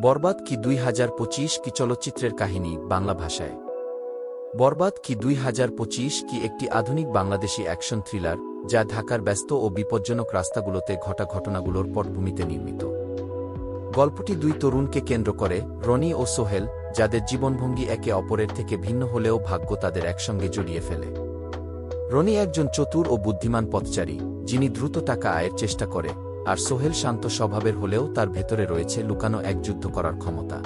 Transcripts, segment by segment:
বরবাদ কি 2025 কি চলচ্চিত্রের কাহিনী বাংলা ভাষায়? বরবাদ কি 2025 কি একটি আধুনিক বাংলাদেশী অ্যাকশন থ্রিলার যা ঢাকার ব্যস্ত ও বিপজ্জনক রাস্তাগুলোতে ঘটা ঘটনাগুলোর পটভূমিতে নির্মিত। গল্পটি দুই তরুণকে কেন্দ্র করে, রনি ও সোহেল, যাদের জীবনভঙ্গি একে অপরের থেকে ভিন্ন হলেও ভাগ্য তাদের একসঙ্গে জড়িয়ে ফেলে। রনি একজন চতুর ও বুদ্ধিমান পথচারী, যিনি দ্রুত টাকা আয়ের চেষ্টা করে, আর সোহেল শান্ত স্বভাবের হলেও তার ভেতরে রয়েছে লুকানো এক যুদ্ধ করার ক্ষমতা।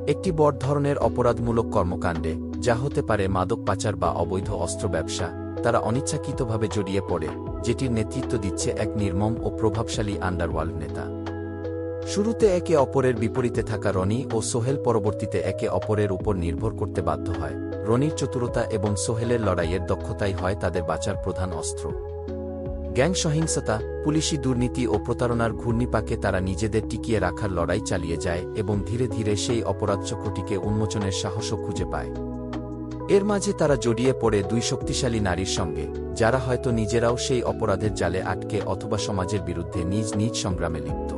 একটি বড় ধরনের অপরাধমূলক কর্মকাণ্ডে, যা হতে পারে মাদক পাচার বা অবৈধ অস্ত্র ব্যবসা, তারা অনিচ্ছাকৃতভাবে জড়িয়ে পড়ে, যেটির নেতৃত্ব দিচ্ছে এক নির্মম ও প্রভাবশালী আন্ডারওয়ার্ল্ড নেতা। শুরুতে একে অপরের বিপরীতে থাকা রনি ও সোহেল পরবর্তীতে একে অপরের উপর নির্ভর করতে বাধ্য হয়। রনির চতুরতা এবং সোহেলের লড়াইয়ের দক্ষতাই হয় তাদের বাঁচার প্রধান অস্ত্র। গ্যাং সহিংসতা, পুলিশি দুর্নীতি ও প্রতারণার ঘূর্ণিপাকে তারা নিজেদের টিকিয়ে রাখার লড়াই চালিয়ে যায় এবং ধীরে ধীরে সেই অপরাধচক্রটিকে উন্মোচনের সাহসও খুঁজে পায়। এর মাঝে তারা জড়িয়ে পড়ে দুই শক্তিশালী নারীর সঙ্গে, যারা হয়তো নিজেরাও সেই অপরাধের জালে আটকে অথবা সমাজের বিরুদ্ধে নিজ নিজ সংগ্রামে লিপ্ত।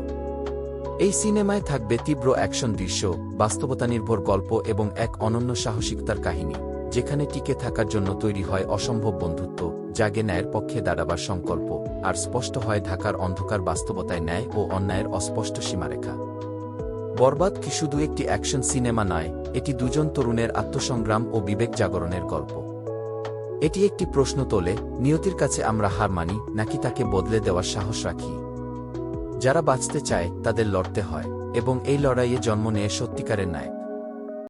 এই সিনেমায় থাকবে তীব্র অ্যাকশন দৃশ্য, বাস্তবতানির্ভর গল্প এবং এক অনন্য সাহসিকতার কাহিনী, যেখানে টিকে থাকার জন্য তৈরি হয় অসম্ভব বন্ধুত্ব, জাগে ন্যায়ের পক্ষে দাঁড়াবার সংকল্প, আর স্পষ্ট হয় ঢাকার অন্ধকার বাস্তবতায় ন্যায় ও অন্যায়ের অস্পষ্ট সীমারেখা। বরবাদ কি শুধু একটি অ্যাকশন সিনেমা নয়, এটি দুজন তরুণের আত্মসংগ্রাম ও বিবেক জাগরণের গল্প। এটি একটি প্রশ্ন তোলে, নিয়তির কাছে আমরা হার মানি নাকি তাকে বদলে দেওয়ার সাহস রাখি? যারা বাঁচতে চায় তাদের লড়তে হয়, এবং এই লড়াইয়ে জন্ম নেয় সত্যিকারের ন্যায়।